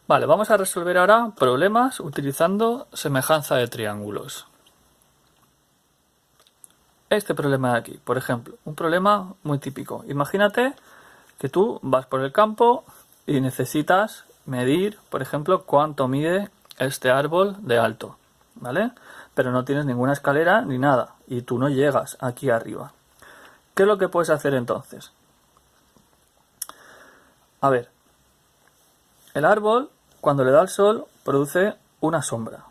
Vale, vamos a resolver ahora problemas utilizando semejanza de triángulos. Este problema de aquí, por ejemplo, un problema muy típico. Imagínate que tú vas por el campo y necesitas medir, por ejemplo, cuánto mide este árbol de alto, ¿vale? Pero no tienes ninguna escalera ni nada y tú no llegas aquí arriba. ¿Qué es lo que puedes hacer entonces? A ver, el árbol, cuando le da el sol, produce una sombra.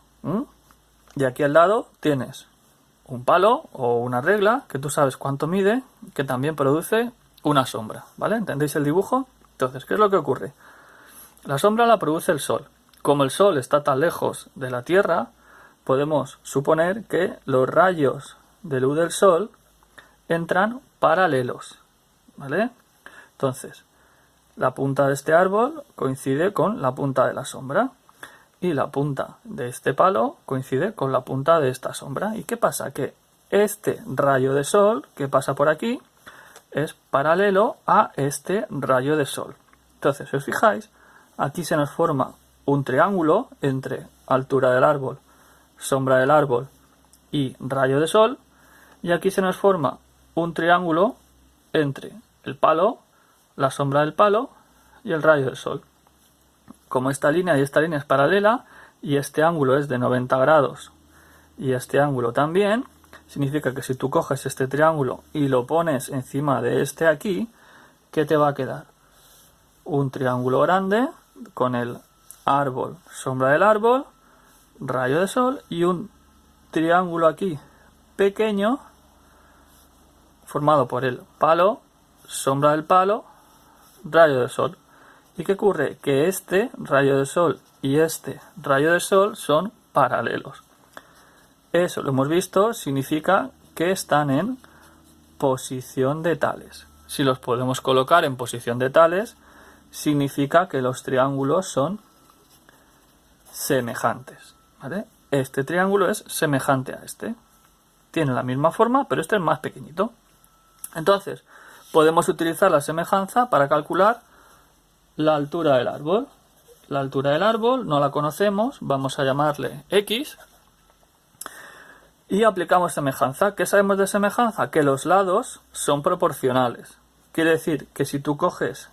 Y aquí al lado tienes un palo o una regla que tú sabes cuánto mide, que también produce una sombra, ¿vale? ¿Entendéis el dibujo? Entonces, ¿qué es lo que ocurre? La sombra la produce el sol. Como el sol está tan lejos de la Tierra, podemos suponer que los rayos de luz del sol entran paralelos, ¿vale? Entonces, la punta de este árbol coincide con la punta de la sombra y la punta de este palo coincide con la punta de esta sombra. ¿Y qué pasa? Que este rayo de sol que pasa por aquí es paralelo a este rayo de sol. Entonces, si os fijáis, aquí se nos forma un triángulo entre altura del árbol, sombra del árbol y rayo de sol, y aquí se nos forma un triángulo entre el palo, la sombra del palo y el rayo del sol. Como esta línea y esta línea es paralela y este ángulo es de 90 grados y este ángulo también, significa que si tú coges este triángulo y lo pones encima de este aquí, ¿qué te va a quedar? Un triángulo grande con el árbol, sombra del árbol, rayo de sol, y un triángulo aquí pequeño formado por el palo, sombra del palo, rayo de sol. ¿Y qué ocurre? Que este rayo de sol y este rayo de sol son paralelos. Eso lo hemos visto, significa que están en posición de tales. Si los podemos colocar en posición de tales, significa que los triángulos son semejantes, ¿vale? Este triángulo es semejante a este. Tiene la misma forma, pero este es más pequeñito. Entonces, podemos utilizar la semejanza para calcular la altura del árbol. La altura del árbol no la conocemos, vamos a llamarle X. Y aplicamos semejanza. ¿Qué sabemos de semejanza? Que los lados son proporcionales. Quiere decir que si tú coges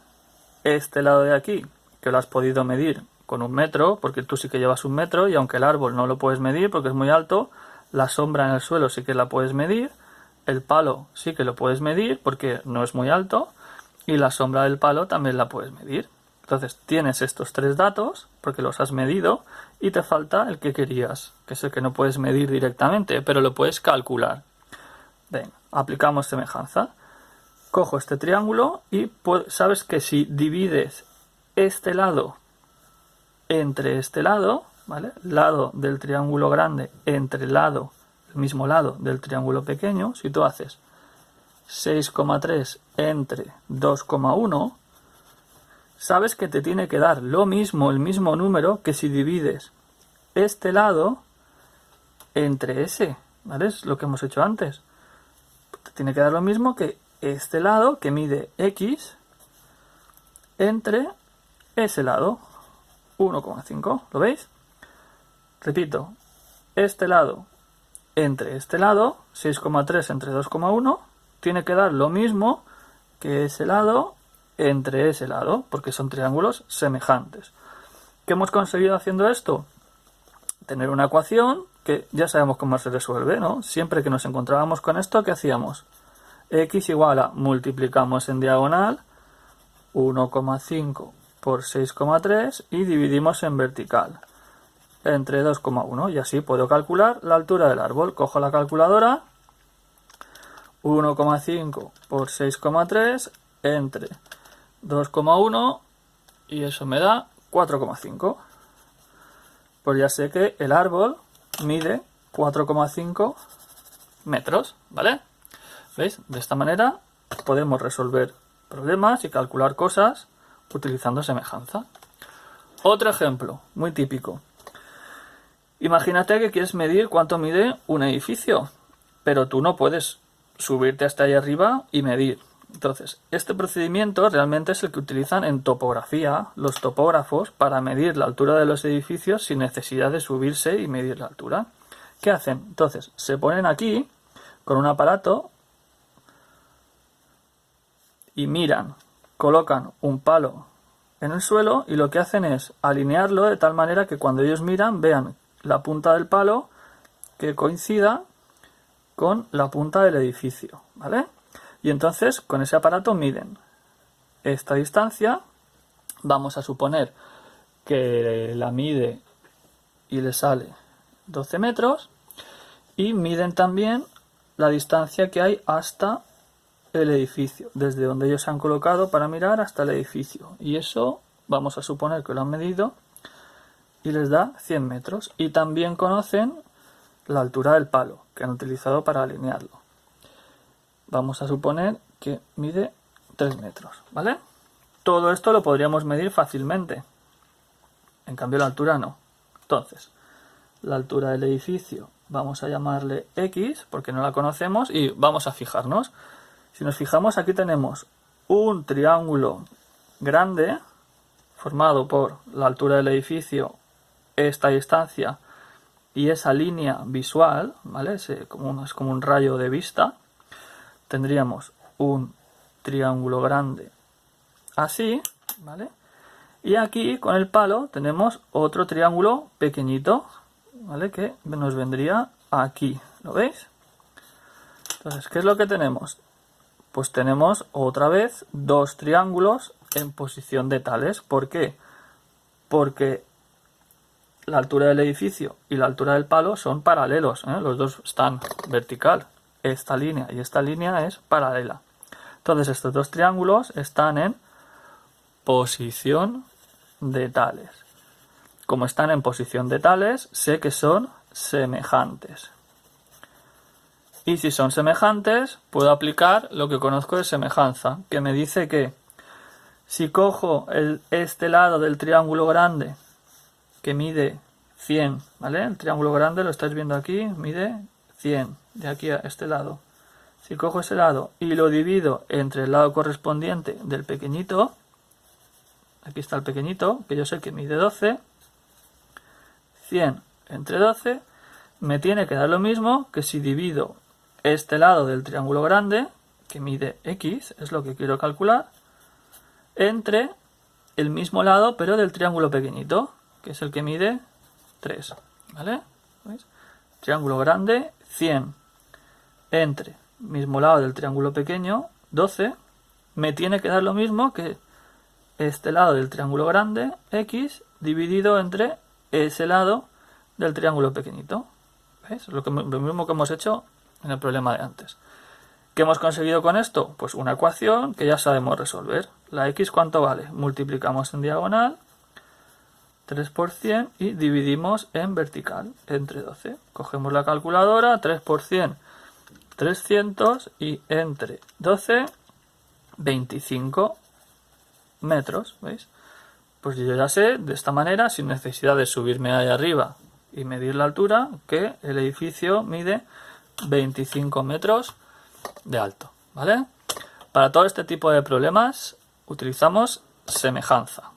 este lado de aquí, que lo has podido medir con 1 metro, porque tú sí que llevas 1 metro, y aunque el árbol no lo puedes medir porque es muy alto, la sombra en el suelo sí que la puedes medir, el palo sí que lo puedes medir porque no es muy alto, y la sombra del palo también la puedes medir. Entonces tienes estos 3 datos porque los has medido y te falta el que querías, que es el que no puedes medir directamente, pero lo puedes calcular. Bien, aplicamos semejanza. Cojo este triángulo y sabes que si divides este lado entre este lado, ¿vale? Lado del triángulo grande entre el mismo lado del triángulo pequeño, si tú haces 6,3 entre 2,1, sabes que te tiene que dar lo mismo, el mismo número, que si divides este lado entre ese, ¿vale? Es lo que hemos hecho antes. Te tiene que dar lo mismo que este lado, que mide X, entre ese lado, 1,5, ¿lo veis? Repito, este lado entre este lado, 6,3 entre 2,1, tiene que dar lo mismo que ese lado entre ese lado, porque son triángulos semejantes. ¿Qué hemos conseguido haciendo esto? Tener una ecuación que ya sabemos cómo se resuelve, ¿no? Siempre que nos encontrábamos con esto, ¿qué hacíamos? X igual a, multiplicamos en diagonal 1,5 por 6,3 y dividimos en vertical entre 2,1, y así puedo calcular la altura del árbol. Cojo la calculadora, 1,5 por 6,3 entre 2,1, y eso me da 4,5. Pues ya sé que el árbol mide 4,5 metros, ¿vale? ¿Veis? De esta manera podemos resolver problemas y calcular cosas utilizando semejanza. Otro ejemplo muy típico. Imagínate que quieres medir cuánto mide un edificio, pero tú no puedes subirte hasta ahí arriba y medir. Entonces, este procedimiento realmente es el que utilizan en topografía los topógrafos para medir la altura de los edificios sin necesidad de subirse y medir la altura. ¿Qué hacen? Entonces, se ponen aquí con un aparato y miran, colocan un palo en el suelo y lo que hacen es alinearlo de tal manera que cuando ellos miran vean la punta del palo que coincida con la punta del edificio, ¿vale? Y entonces con ese aparato miden esta distancia, vamos a suponer que la mide y le sale 12 metros, y miden también la distancia que hay hasta el edificio, desde donde ellos se han colocado para mirar hasta el edificio, y eso vamos a suponer que lo han medido y les da 100 metros, y también conocen la altura del palo que han utilizado para alinearlo. Vamos a suponer que mide 3 metros, ¿vale? Todo esto lo podríamos medir fácilmente, en cambio la altura no. Entonces, la altura del edificio vamos a llamarle X porque no la conocemos y vamos a fijarnos. Si nos fijamos, aquí tenemos un triángulo grande formado por la altura del edificio, esta distancia y esa línea visual, ¿vale? Es como un rayo de vista. Tendríamos un triángulo grande así, ¿vale? Y aquí con el palo tenemos otro triángulo pequeñito, ¿vale? Que nos vendría aquí, ¿lo veis? Entonces, ¿qué es lo que tenemos? Pues tenemos otra vez dos triángulos en posición de tales. ¿Por qué? Porque la altura del edificio y la altura del palo son paralelos, ¿eh? Los dos están vertical. Esta línea y esta línea es paralela. Entonces estos dos triángulos están en posición de tales. Como están en posición de tales, sé que son semejantes. Y si son semejantes, puedo aplicar lo que conozco de semejanza, que me dice que si cojo este lado del triángulo grande, que mide 100, ¿vale? El triángulo grande, lo estáis viendo aquí, mide 100, de aquí a este lado. Si cojo ese lado y lo divido entre el lado correspondiente del pequeñito, aquí está el pequeñito, que yo sé que mide 12, 100 entre 12, me tiene que dar lo mismo que si divido este lado del triángulo grande, que mide X, es lo que quiero calcular, entre el mismo lado, pero del triángulo pequeñito, que es el que mide 3, ¿vale? ¿Veis? Triángulo grande, 100, entre mismo lado del triángulo pequeño, 12, me tiene que dar lo mismo que este lado del triángulo grande, X, dividido entre ese lado del triángulo pequeñito. ¿Veis? Lo mismo que hemos hecho en el problema de antes. ¿Qué hemos conseguido con esto? Pues una ecuación que ya sabemos resolver. La X, ¿cuánto vale? Multiplicamos en diagonal, 3 por 100, y dividimos en vertical, entre 12. Cogemos la calculadora, 3 por 100, 300, y entre 12, 25 metros, ¿veis? Pues yo ya sé, de esta manera, sin necesidad de subirme ahí arriba y medir la altura, que el edificio mide 25 metros de alto, ¿vale? Para todo este tipo de problemas utilizamos semejanza.